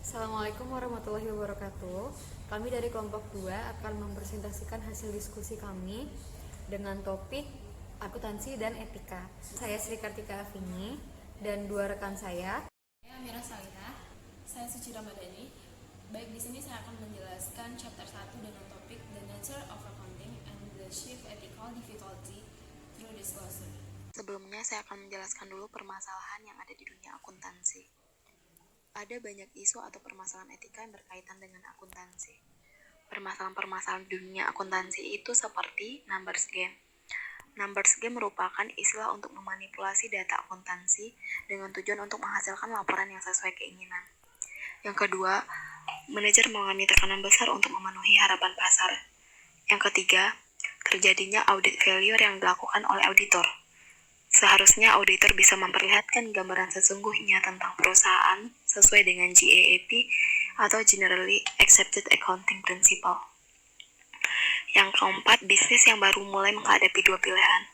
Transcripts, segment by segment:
Assalamualaikum warahmatullahi wabarakatuh. Kami dari kelompok 2 akan mempresentasikan hasil diskusi kami dengan topik akuntansi dan etika. Saya Sri Kartika Afini dan dua rekan saya. Saya Amira Salihah. Saya Suci Ramadhani. Baik, di sini saya akan menjelaskan chapter 1 dengan topik The Nature of Accounting and the Chief Ethical Difficulty through Disclosure. Sebelumnya saya akan menjelaskan dulu permasalahan yang ada di dunia akuntansi. Ada banyak isu atau permasalahan etika yang berkaitan dengan akuntansi. Permasalahan-permasalahan di dunia akuntansi itu seperti numbers game. Numbers game merupakan istilah untuk memanipulasi data akuntansi dengan tujuan untuk menghasilkan laporan yang sesuai keinginan. Yang kedua, manajer mengalami tekanan besar untuk memenuhi harapan pasar. Yang ketiga, terjadinya audit failure yang dilakukan oleh auditor. Seharusnya auditor bisa memperlihatkan gambaran sesungguhnya tentang perusahaan sesuai dengan GAAP atau Generally Accepted Accounting Principle. Yang keempat, bisnis yang baru mulai menghadapi dua pilihan,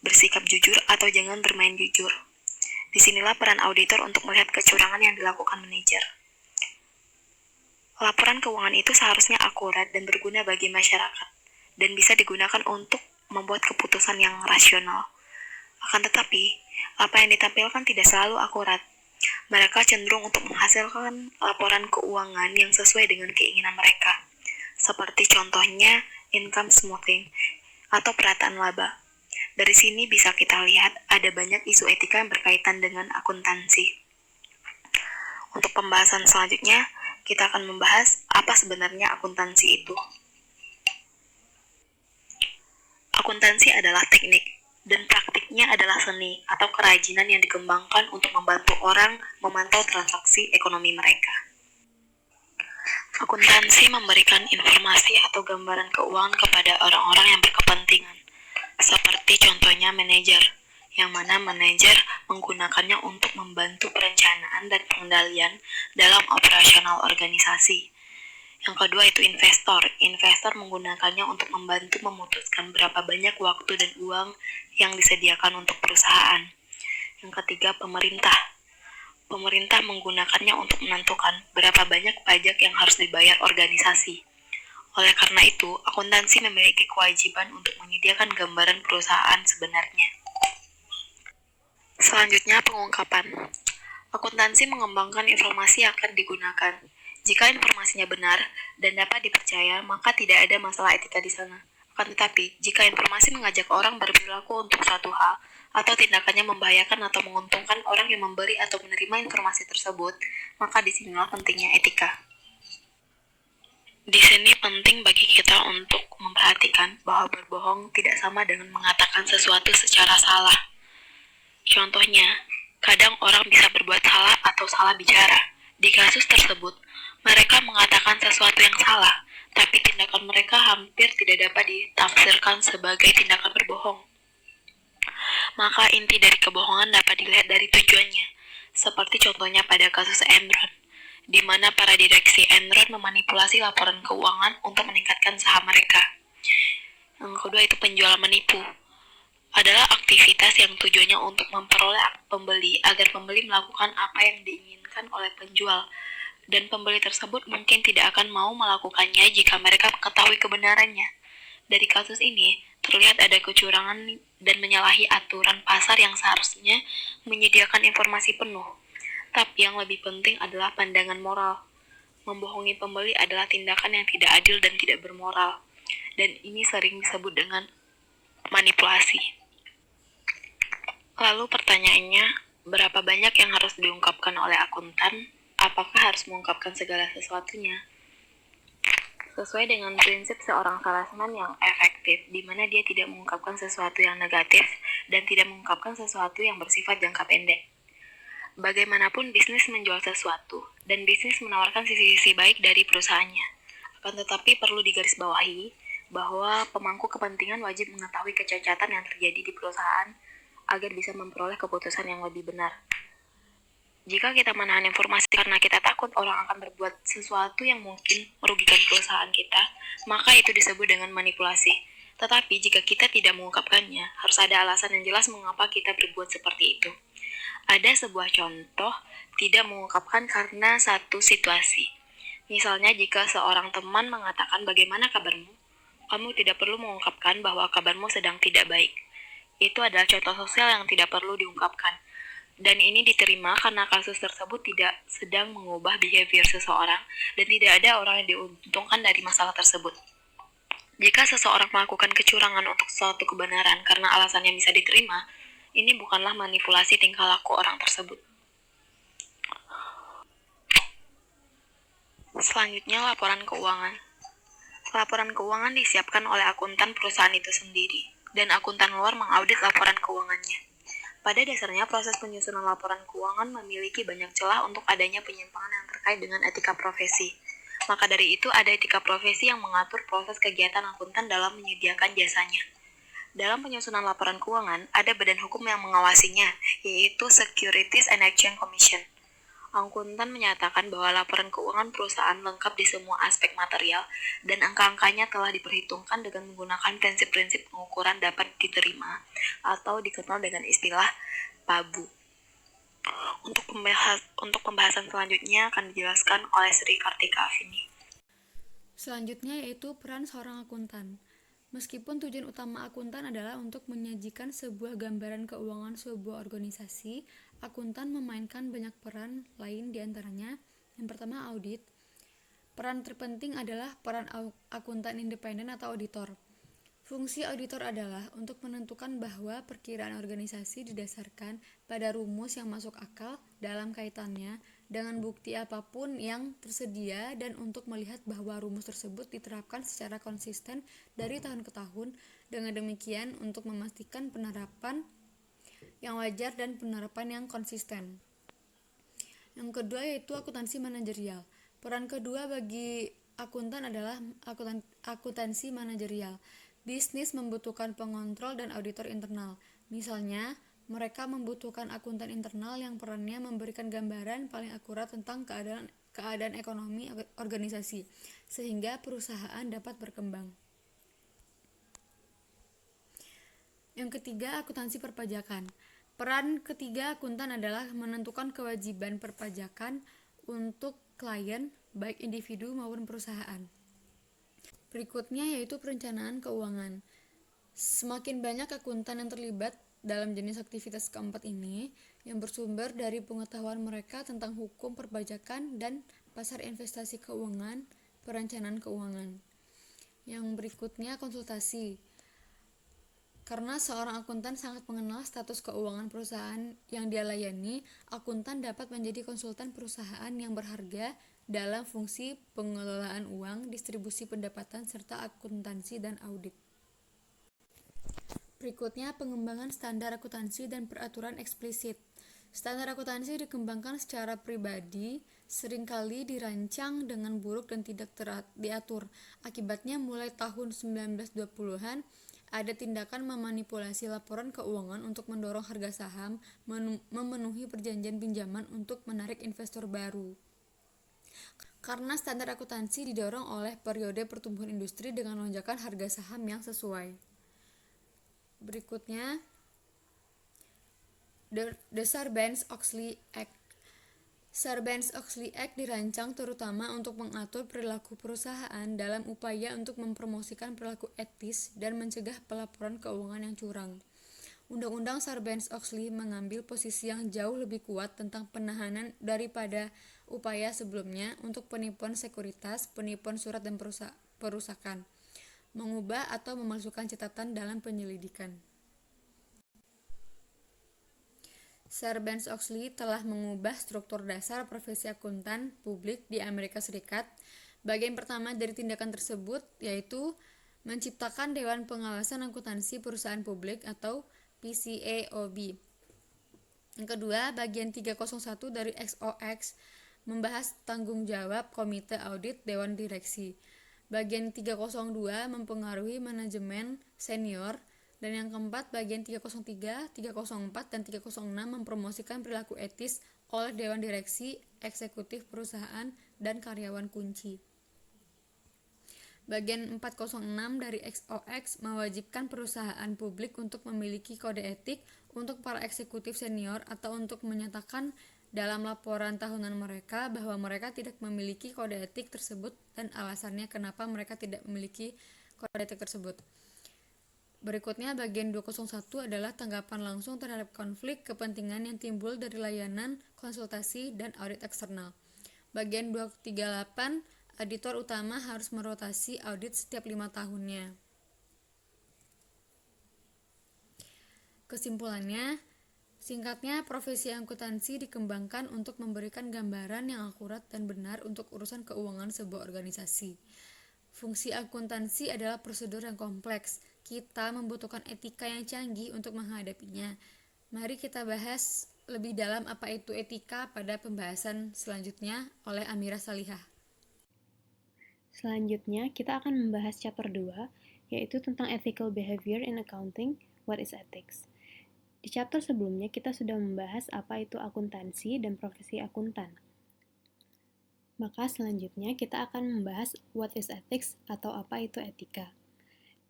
bersikap jujur atau jangan bermain jujur. Disinilah peran auditor untuk melihat kecurangan yang dilakukan manajer. Laporan keuangan itu seharusnya akurat dan berguna bagi masyarakat, dan bisa digunakan untuk membuat keputusan yang rasional. Akan tetapi, apa yang ditampilkan tidak selalu akurat. Mereka cenderung untuk menghasilkan laporan keuangan yang sesuai dengan keinginan mereka, seperti contohnya income smoothing atau perataan laba. Dari sini bisa kita lihat ada banyak isu etika yang berkaitan dengan akuntansi. Untuk pembahasan selanjutnya, kita akan membahas apa sebenarnya akuntansi itu. Akuntansi adalah teknik, dan praktiknya adalah seni atau kerajinan yang dikembangkan untuk membantu orang memantau transaksi ekonomi mereka. Akuntansi memberikan informasi atau gambaran keuangan kepada orang-orang yang berkepentingan, seperti contohnya manajer, yang mana manajer menggunakannya untuk membantu perencanaan dan pengendalian dalam operasional organisasi. Yang kedua itu investor. Investor menggunakannya untuk membantu memutuskan berapa banyak waktu dan uang yang disediakan untuk perusahaan. Yang ketiga, pemerintah. Pemerintah menggunakannya untuk menentukan berapa banyak pajak yang harus dibayar organisasi. Oleh karena itu, akuntansi memiliki kewajiban untuk menyediakan gambaran perusahaan sebenarnya. Selanjutnya, pengungkapan. Akuntansi mengembangkan informasi yang akan digunakan. Jika informasinya benar dan dapat dipercaya, maka tidak ada masalah etika di sana. Akan tetapi, jika informasi mengajak orang berperilaku untuk suatu hal, atau tindakannya membahayakan atau menguntungkan orang yang memberi atau menerima informasi tersebut, maka disinilah pentingnya etika. Di sini penting bagi kita untuk memperhatikan bahwa berbohong tidak sama dengan mengatakan sesuatu secara salah. Contohnya, kadang orang bisa berbuat salah atau salah bicara. Di kasus tersebut, mereka mengatakan sesuatu yang salah, tapi tindakan mereka hampir tidak dapat ditafsirkan sebagai tindakan berbohong. Maka inti dari kebohongan dapat dilihat dari tujuannya, seperti contohnya pada kasus Enron, di mana para direksi Enron memanipulasi laporan keuangan untuk meningkatkan saham mereka. Yang kedua itu penjualan menipu. Adalah aktivitas yang tujuannya untuk memperoleh pembeli agar pembeli melakukan apa yang diinginkan oleh penjual, dan pembeli tersebut mungkin tidak akan mau melakukannya jika mereka mengetahui kebenarannya. Dari kasus ini, terlihat ada kecurangan dan menyalahi aturan pasar yang seharusnya menyediakan informasi penuh. Tapi yang lebih penting adalah pandangan moral. Membohongi pembeli adalah tindakan yang tidak adil dan tidak bermoral, dan ini sering disebut dengan manipulasi. Lalu pertanyaannya, berapa banyak yang harus diungkapkan oleh akuntan? Apakah harus mengungkapkan segala sesuatunya? Sesuai dengan prinsip seorang salesman yang efektif, di mana dia tidak mengungkapkan sesuatu yang negatif dan tidak mengungkapkan sesuatu yang bersifat jangka pendek. Bagaimanapun bisnis menjual sesuatu, dan bisnis menawarkan sisi-sisi baik dari perusahaannya. Akan tetapi perlu digarisbawahi bahwa pemangku kepentingan wajib mengetahui kecacatan yang terjadi di perusahaan agar bisa memperoleh keputusan yang lebih benar. Jika kita menahan informasi karena kita takut orang akan berbuat sesuatu yang mungkin merugikan perusahaan kita, maka itu disebut dengan manipulasi. Tetapi jika kita tidak mengungkapkannya, harus ada alasan yang jelas mengapa kita berbuat seperti itu. Ada sebuah contoh tidak mengungkapkan karena satu situasi. Misalnya jika seorang teman mengatakan bagaimana kabarmu, kamu tidak perlu mengungkapkan bahwa kabarmu sedang tidak baik. Itu adalah contoh sosial yang tidak perlu diungkapkan. Dan ini diterima karena kasus tersebut tidak sedang mengubah behavior seseorang dan tidak ada orang yang diuntungkan dari masalah tersebut. Jika seseorang melakukan kecurangan untuk suatu kebenaran karena alasan yang bisa diterima, ini bukanlah manipulasi tingkah laku orang tersebut. Selanjutnya, laporan keuangan. Laporan keuangan disiapkan oleh akuntan perusahaan itu sendiri, dan akuntan luar mengaudit laporan keuangannya. Pada dasarnya, proses penyusunan laporan keuangan memiliki banyak celah untuk adanya penyimpangan yang terkait dengan etika profesi. Maka dari itu, ada etika profesi yang mengatur proses kegiatan akuntan dalam menyediakan jasanya. Dalam penyusunan laporan keuangan, ada badan hukum yang mengawasinya, yaitu Securities and Exchange Commission. Akuntan menyatakan bahwa laporan keuangan perusahaan lengkap di semua aspek material dan angka-angkanya telah diperhitungkan dengan menggunakan prinsip-prinsip pengukuran dapat diterima atau dikenal dengan istilah PABU. Untuk pembahasan selanjutnya akan dijelaskan oleh Sri Kartika Afini. Selanjutnya yaitu peran seorang akuntan. Meskipun tujuan utama akuntan adalah untuk menyajikan sebuah gambaran keuangan sebuah organisasi, akuntan memainkan banyak peran lain diantaranya. Yang pertama, audit. Peran terpenting adalah peran akuntan independen atau auditor. Fungsi auditor adalah untuk menentukan bahwa perkiraan organisasi didasarkan pada rumus yang masuk akal dalam kaitannya dengan bukti apapun yang tersedia dan untuk melihat bahwa rumus tersebut diterapkan secara konsisten dari tahun ke tahun. Dengan demikian untuk memastikan penerapan yang wajar dan penerapan yang konsisten. Yang kedua yaitu akuntansi manajerial. Peran kedua bagi akuntan adalah akuntansi manajerial. Bisnis membutuhkan pengontrol dan auditor internal. Misalnya, mereka membutuhkan akuntan internal yang perannya memberikan gambaran paling akurat tentang keadaan ekonomi organisasi, sehingga perusahaan dapat berkembang. Yang ketiga, akuntansi perpajakan. Peran ketiga akuntan adalah menentukan kewajiban perpajakan untuk klien, baik individu maupun perusahaan. Berikutnya yaitu perencanaan keuangan. Semakin banyak akuntan yang terlibat dalam jenis aktivitas keempat ini yang bersumber dari pengetahuan mereka tentang hukum perpajakan dan pasar investasi keuangan, perencanaan keuangan. Yang berikutnya konsultasi. Karena seorang akuntan sangat mengenal status keuangan perusahaan yang dia layani, akuntan dapat menjadi konsultan perusahaan yang berharga dalam fungsi pengelolaan uang, distribusi pendapatan, serta akuntansi dan audit. Berikutnya, pengembangan standar akuntansi dan peraturan eksplisit. Standar akuntansi dikembangkan secara pribadi, seringkali dirancang dengan buruk dan tidak diatur. Akibatnya, mulai tahun 1920-an, ada tindakan memanipulasi laporan keuangan untuk mendorong harga saham, memenuhi perjanjian pinjaman untuk menarik investor baru. Karena standar akuntansi didorong oleh periode pertumbuhan industri dengan lonjakan harga saham yang sesuai. Berikutnya, The Sarbanes-Oxley Act. Sarbanes-Oxley Act dirancang terutama untuk mengatur perilaku perusahaan dalam upaya untuk mempromosikan perilaku etis dan mencegah pelaporan keuangan yang curang. Undang-undang Sarbanes-Oxley mengambil posisi yang jauh lebih kuat tentang penahanan daripada upaya sebelumnya untuk penipuan sekuritas, penipuan surat dan perusakan, mengubah atau memalsukan catatan dalam penyelidikan. Sarbanes-Oxley telah mengubah struktur dasar profesi akuntan publik di Amerika Serikat. Bagian pertama dari tindakan tersebut yaitu menciptakan Dewan Pengawasan Akuntansi Perusahaan Publik atau PCAOB. Yang kedua, bagian 301 dari XOX membahas tanggung jawab Komite Audit Dewan Direksi. Bagian 302 mempengaruhi manajemen senior. Dan yang keempat, bagian 303, 304, dan 306 mempromosikan perilaku etis oleh Dewan Direksi, Eksekutif Perusahaan, dan karyawan kunci. Bagian 406 dari XOX mewajibkan perusahaan publik untuk memiliki kode etik untuk para eksekutif senior atau untuk menyatakan dalam laporan tahunan mereka bahwa mereka tidak memiliki kode etik tersebut dan alasannya kenapa mereka tidak memiliki kode etik tersebut. Berikutnya, bagian 201 adalah tanggapan langsung terhadap konflik kepentingan yang timbul dari layanan, konsultasi, dan audit eksternal. Bagian 238, auditor utama harus merotasi audit setiap 5 tahunnya. Kesimpulannya, singkatnya, profesi akuntansi dikembangkan untuk memberikan gambaran yang akurat dan benar untuk urusan keuangan sebuah organisasi. Fungsi akuntansi adalah prosedur yang kompleks. Kita membutuhkan etika yang canggih untuk menghadapinya. Mari kita bahas lebih dalam apa itu etika pada pembahasan selanjutnya oleh Amira Salihah. Selanjutnya, kita akan membahas chapter 2, yaitu tentang ethical behavior in accounting, what is ethics. Di chapter sebelumnya, kita sudah membahas apa itu akuntansi dan profesi akuntan. Maka selanjutnya, kita akan membahas what is ethics atau apa itu etika.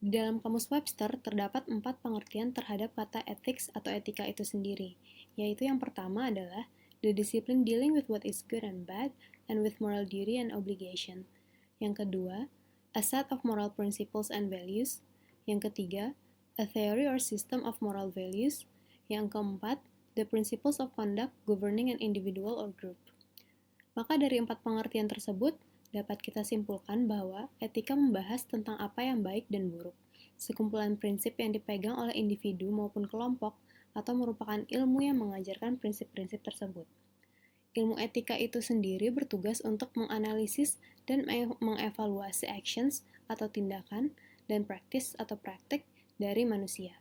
Di dalam Kamus Webster, terdapat 4 pengertian terhadap kata ethics atau etika itu sendiri, yaitu yang pertama adalah the discipline dealing with what is good and bad, and with moral duty and obligation. Yang kedua, a set of moral principles and values. Yang ketiga, a theory or system of moral values. Yang keempat, the principles of conduct governing an individual or group. Maka dari 4 pengertian tersebut, dapat kita simpulkan bahwa etika membahas tentang apa yang baik dan buruk, sekumpulan prinsip yang dipegang oleh individu maupun kelompok, atau merupakan ilmu yang mengajarkan prinsip-prinsip tersebut. Ilmu etika itu sendiri bertugas untuk menganalisis dan mengevaluasi actions atau tindakan dan practice atau praktik dari manusia.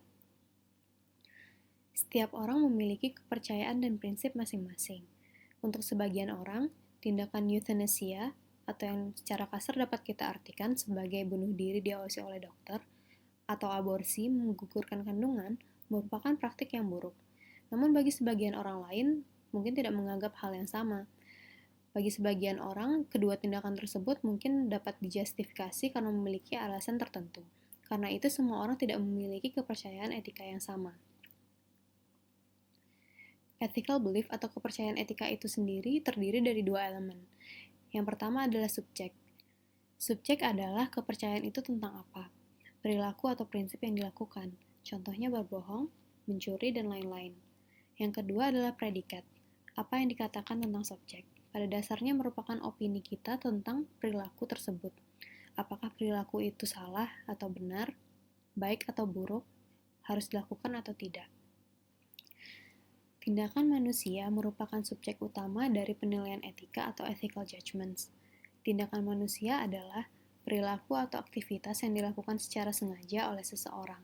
Setiap orang memiliki kepercayaan dan prinsip masing-masing. Untuk sebagian orang, tindakan euthanasia atau yang secara kasar dapat kita artikan sebagai bunuh diri diawasi oleh dokter atau aborsi menggugurkan kandungan merupakan praktik yang buruk. Namun bagi sebagian orang lain, mungkin tidak menganggap hal yang sama. Bagi sebagian orang, kedua tindakan tersebut mungkin dapat dijustifikasi karena memiliki alasan tertentu. Karena itu, semua orang tidak memiliki kepercayaan etika yang sama. Ethical belief atau kepercayaan etika itu sendiri terdiri dari 2 elemen. Yang pertama adalah subjek. Subjek adalah kepercayaan itu tentang apa, perilaku atau prinsip yang dilakukan, contohnya berbohong, mencuri, dan lain-lain. Yang kedua adalah predikat, apa yang dikatakan tentang subjek. Pada dasarnya merupakan opini kita tentang perilaku tersebut. Apakah perilaku itu salah atau benar, baik atau buruk, harus dilakukan atau tidak. Tindakan manusia merupakan subjek utama dari penilaian etika atau ethical judgments. Tindakan manusia adalah perilaku atau aktivitas yang dilakukan secara sengaja oleh seseorang.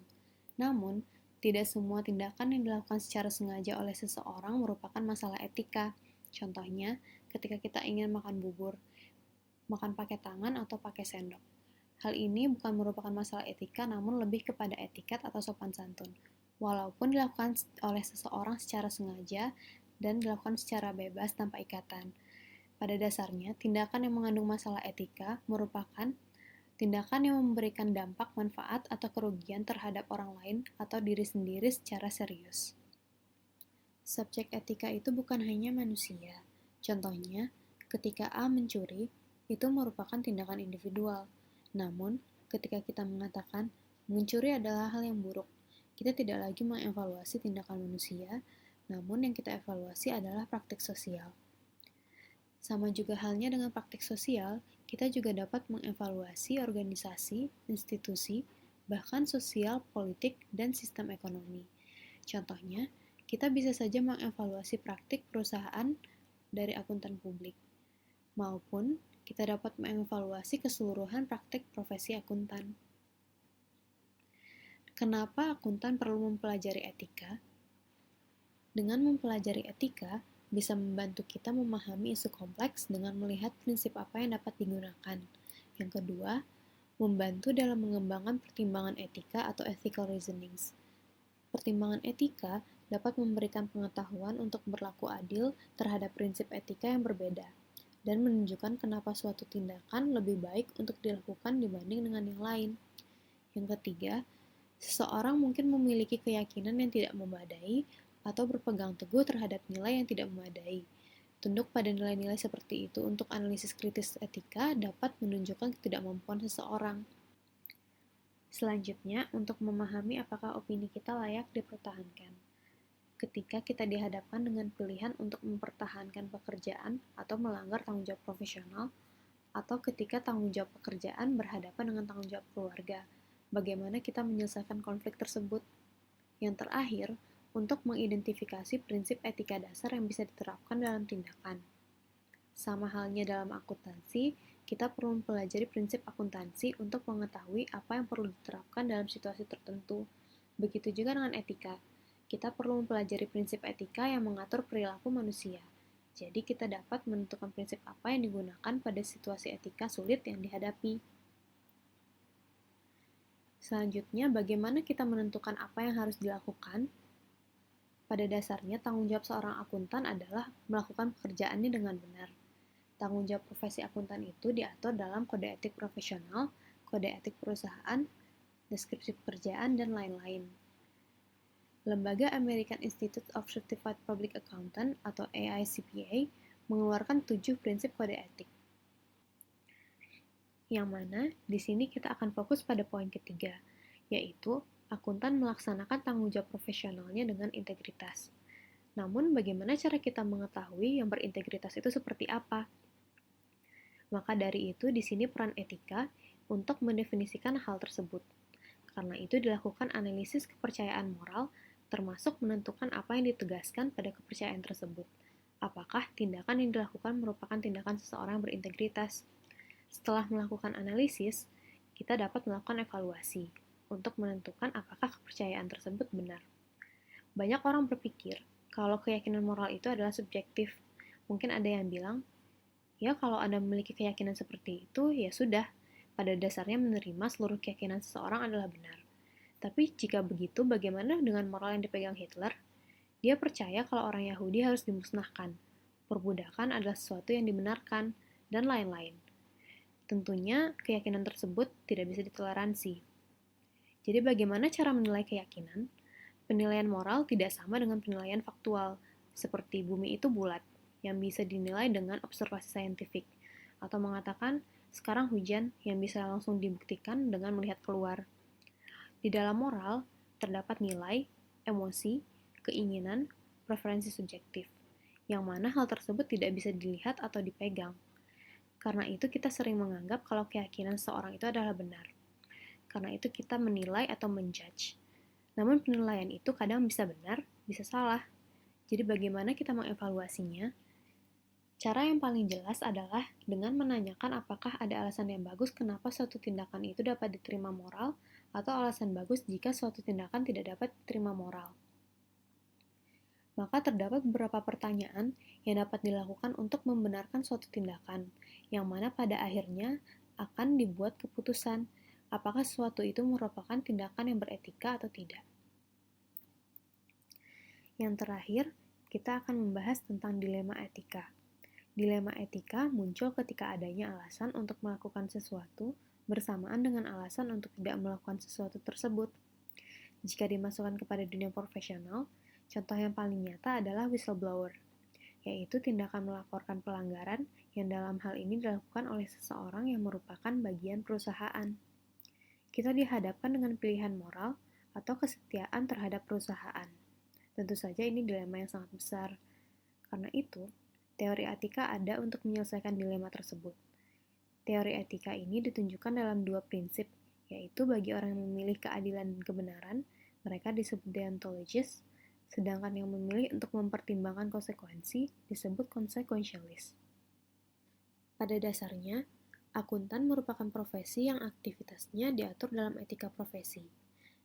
Namun, tidak semua tindakan yang dilakukan secara sengaja oleh seseorang merupakan masalah etika. Contohnya, ketika kita ingin makan bubur, makan pakai tangan atau pakai sendok. Hal ini bukan merupakan masalah etika, namun lebih kepada etiket atau sopan santun. Walaupun dilakukan oleh seseorang secara sengaja dan dilakukan secara bebas tanpa ikatan. Pada dasarnya, tindakan yang mengandung masalah etika merupakan tindakan yang memberikan dampak, manfaat, atau kerugian terhadap orang lain atau diri sendiri secara serius. Subjek etika itu bukan hanya manusia. Contohnya, ketika A mencuri, itu merupakan tindakan individual. Namun, ketika kita mengatakan mencuri adalah hal yang buruk, kita tidak lagi mengevaluasi tindakan manusia, namun yang kita evaluasi adalah praktik sosial. Sama juga halnya dengan praktik sosial, kita juga dapat mengevaluasi organisasi, institusi, bahkan sosial, politik, dan sistem ekonomi. Contohnya, kita bisa saja mengevaluasi praktik perusahaan dari akuntan publik, maupun kita dapat mengevaluasi keseluruhan praktik profesi akuntan. Kenapa akuntan perlu mempelajari etika? Dengan mempelajari etika, bisa membantu kita memahami isu kompleks dengan melihat prinsip apa yang dapat digunakan. Yang kedua, membantu dalam mengembangkan pertimbangan etika atau ethical reasonings. Pertimbangan etika dapat memberikan pengetahuan untuk berlaku adil terhadap prinsip etika yang berbeda. dan menunjukkan kenapa suatu tindakan lebih baik untuk dilakukan dibanding dengan yang lain. Yang ketiga, seseorang mungkin memiliki keyakinan yang tidak memadai atau berpegang teguh terhadap nilai yang tidak memadai. Tunduk pada nilai-nilai seperti itu untuk analisis kritis etika dapat menunjukkan ketidakmampuan seseorang. Selanjutnya, untuk memahami apakah opini kita layak dipertahankan. Ketika kita dihadapkan dengan pilihan untuk mempertahankan pekerjaan atau melanggar tanggung jawab profesional, atau ketika tanggung jawab pekerjaan berhadapan dengan tanggung jawab keluarga, bagaimana kita menyelesaikan konflik tersebut? Yang terakhir, untuk mengidentifikasi prinsip etika dasar yang bisa diterapkan dalam tindakan. Sama halnya dalam akuntansi, kita perlu mempelajari prinsip akuntansi untuk mengetahui apa yang perlu diterapkan dalam situasi tertentu. Begitu juga dengan etika. Kita perlu mempelajari prinsip etika yang mengatur perilaku manusia. Jadi kita dapat menentukan prinsip apa yang digunakan pada situasi etika sulit yang dihadapi. Selanjutnya, bagaimana kita menentukan apa yang harus dilakukan? Pada dasarnya, tanggung jawab seorang akuntan adalah melakukan pekerjaannya dengan benar. Tanggung jawab profesi akuntan itu diatur dalam kode etik profesional, kode etik perusahaan, deskripsi pekerjaan, dan lain-lain. Lembaga American Institute of Certified Public Accountant atau AICPA mengeluarkan 7 prinsip kode etik. Yang mana di sini kita akan fokus pada poin ketiga, yaitu akuntan melaksanakan tanggung jawab profesionalnya dengan integritas. Namun bagaimana cara kita mengetahui yang berintegritas itu seperti apa? Maka dari itu di sini peran etika untuk mendefinisikan hal tersebut. Karena itu dilakukan analisis kepercayaan moral termasuk menentukan apa yang ditegaskan pada kepercayaan tersebut. Apakah tindakan yang dilakukan merupakan tindakan seseorang berintegritas? Setelah melakukan analisis, kita dapat melakukan evaluasi untuk menentukan apakah kepercayaan tersebut benar. Banyak orang berpikir kalau keyakinan moral itu adalah subjektif. Mungkin ada yang bilang, ya kalau Anda memiliki keyakinan seperti itu, ya sudah, pada dasarnya menerima seluruh keyakinan seseorang adalah benar. Tapi jika begitu, bagaimana dengan moral yang dipegang Hitler? Dia percaya kalau orang Yahudi harus dimusnahkan, perbudakan adalah sesuatu yang dibenarkan, dan lain-lain. Tentunya, keyakinan tersebut tidak bisa ditoleransi. Jadi bagaimana cara menilai keyakinan? Penilaian moral tidak sama dengan penilaian faktual, seperti bumi itu bulat, yang bisa dinilai dengan observasi saintifik, atau mengatakan, sekarang hujan, yang bisa langsung dibuktikan dengan melihat keluar. Di dalam moral, terdapat nilai, emosi, keinginan, preferensi subjektif, yang mana hal tersebut tidak bisa dilihat atau dipegang. Karena itu kita sering menganggap kalau keyakinan seorang itu adalah benar. Karena itu kita menilai atau menjudge. Namun penilaian itu kadang bisa benar, bisa salah. Jadi bagaimana kita mengevaluasinya? Cara yang paling jelas adalah dengan menanyakan apakah ada alasan yang bagus kenapa suatu tindakan itu dapat diterima moral, atau alasan bagus jika suatu tindakan tidak dapat diterima moral. Maka terdapat beberapa pertanyaan yang dapat dilakukan untuk membenarkan suatu tindakan, yang mana pada akhirnya akan dibuat keputusan apakah sesuatu itu merupakan tindakan yang beretika atau tidak. Yang terakhir, kita akan membahas tentang dilema etika. Dilema etika muncul ketika adanya alasan untuk melakukan sesuatu bersamaan dengan alasan untuk tidak melakukan sesuatu tersebut. Jika dimasukkan kepada dunia profesional, contoh yang paling nyata adalah whistleblower, yaitu tindakan melaporkan pelanggaran yang dalam hal ini dilakukan oleh seseorang yang merupakan bagian perusahaan. Kita dihadapkan dengan pilihan moral atau kesetiaan terhadap perusahaan. Tentu saja ini dilema yang sangat besar. Karena itu, teori etika ada untuk menyelesaikan dilema tersebut. Teori etika ini ditunjukkan dalam 2 prinsip, yaitu bagi orang yang memilih keadilan dan kebenaran, mereka disebut deontologis, sedangkan yang memilih untuk mempertimbangkan konsekuensi disebut consequentialist. Pada dasarnya, akuntan merupakan profesi yang aktivitasnya diatur dalam etika profesi.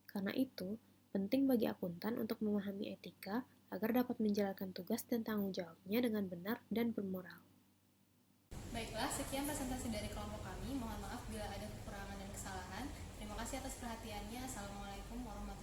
Karena itu, penting bagi akuntan untuk memahami etika agar dapat menjalankan tugas dan tanggung jawabnya dengan benar dan bermoral. Baiklah, sekian presentasi dari kelompok kami. Mohon maaf bila ada kekurangan dan kesalahan. Terima kasih atas perhatiannya. Assalamualaikum warahmatullahi wabarakatuh.